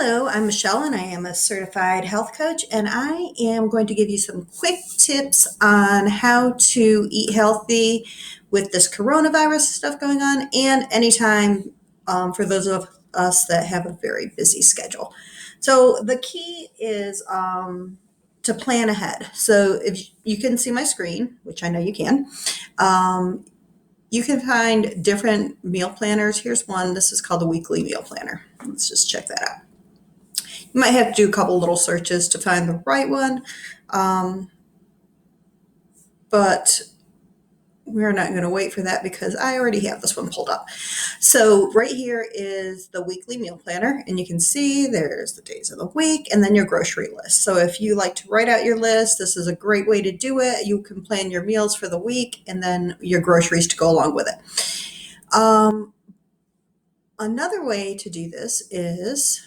Hello, I'm Michelle and I am a certified health coach, and I am going to give you some quick tips on how to eat healthy with this coronavirus stuff going on and anytime for those of us that have a very busy schedule. So the key is to plan ahead. So if you can see my screen, which I know you can, um, you can find different meal planners. Here's one. This is called the weekly meal planner. Let's just check that out. You might have to do a couple little searches to find the right one, um, but we're not going to wait for that because I already have this one pulled up. So right here is the weekly meal planner, and you can see there's the days of the week and then your grocery list. So if you like to write out your list, this is a great way to do it. You can plan your meals for the week and then your groceries to go along with it. Another way to do this is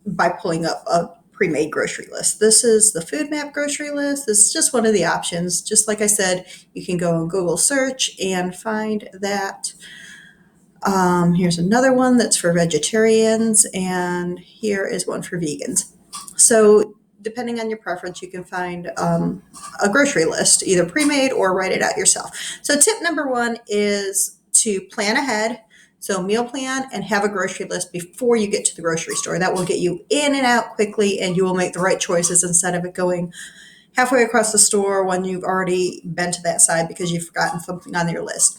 by pulling up a pre-made grocery list. This is the food map grocery list. This is just one of the options. Just like I said, you can go on Google search and find that. Here's another one that's for vegetarians, and here is one for vegans. So depending on your preference, you can find a grocery list, either pre-made or write it out yourself. So tip number one is to plan ahead. So meal plan and have a grocery list before you get to the grocery store. That will get you in and out quickly, and you will make the right choices instead of it going halfway across the store when you've already been to that side because you've forgotten something on your list.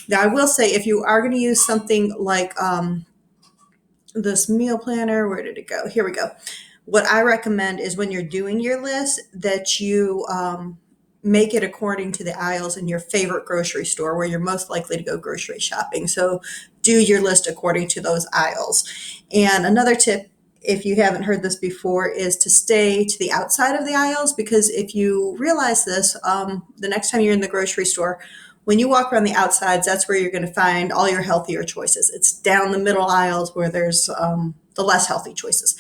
Now, I will say if you are going to use something like this meal planner, where did it go? Here we go. What I recommend is when you're doing your list that you make it according to the aisles in your favorite grocery store where you're most likely to go grocery shopping. So do your list according to those aisles. And another tip, if you haven't heard this before, is to stay to the outside of the aisles, because if you realize this, the next time you're in the grocery store, when you walk around the outsides, that's where you're going to find all your healthier choices. It's down the middle aisles where there's the less healthy choices.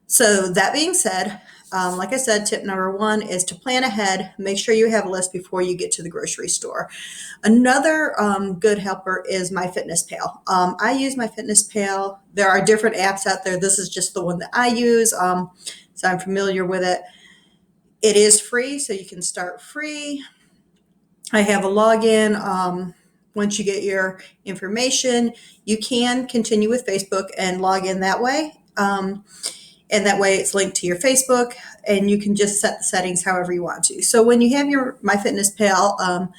So that being said, like I said, tip number one is to plan ahead. Make sure you have a list before you get to the grocery store. Another good helper is MyFitnessPal. I use MyFitnessPal. There are different apps out there. This is just the one that I use, so I'm familiar with it. It is free, so you can start free. I have a login. Once you get your information, you can continue with Facebook and log in that way. And that way it's linked to your Facebook, and you can just set the settings however you want to. So when you have your MyFitnessPal,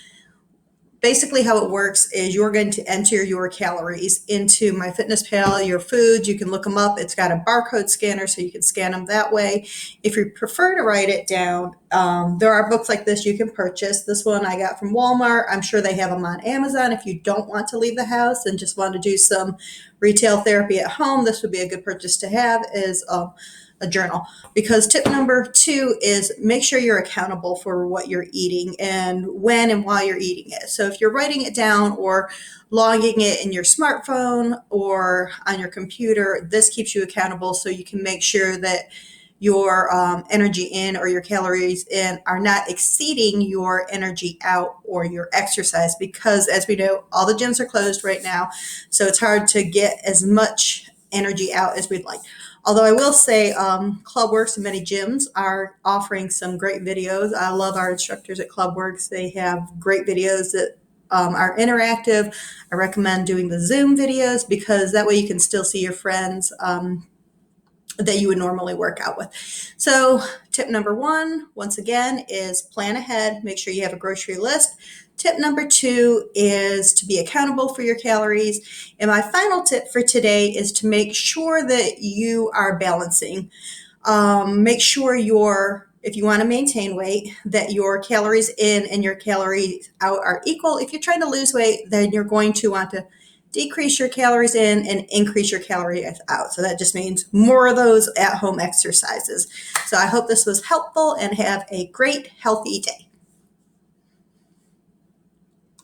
basically how it works is you're going to enter your calories into MyFitnessPal, your foods. You can look them up. It's got a barcode scanner, so you can scan them that way. If you prefer to write it down, there are books like this you can purchase. This one I got from Walmart. I'm sure they have them on Amazon. If you don't want to leave the house and just want to do some retail therapy at home, this would be a good purchase to have, is a journal. Because tip number two is make sure you're accountable for what you're eating and when and why you're eating it. So if you're writing it down or logging it in your smartphone or on your computer, this keeps you accountable so you can make sure that your energy in or your calories in are not exceeding your energy out or your exercise, because as we know, all the gyms are closed right now, so it's hard to get as much energy out as we'd like. Although I will say Clubworks and many gyms are offering some great videos. I love our instructors at Clubworks. They have great videos that are interactive. I recommend doing the Zoom videos because that way you can still see your friends that you would normally work out with. So tip number one, once again, is plan ahead. Make sure you have a grocery list. Tip number two is to be accountable for your calories. And my final tip for today is to make sure that you are balancing. Make sure if you want to maintain weight, that your calories in and your calories out are equal. If you're trying to lose weight, then you're going to want to decrease your calories in and increase your calories out. So that just means more of those at-home exercises. So I hope this was helpful, and have a great, healthy day.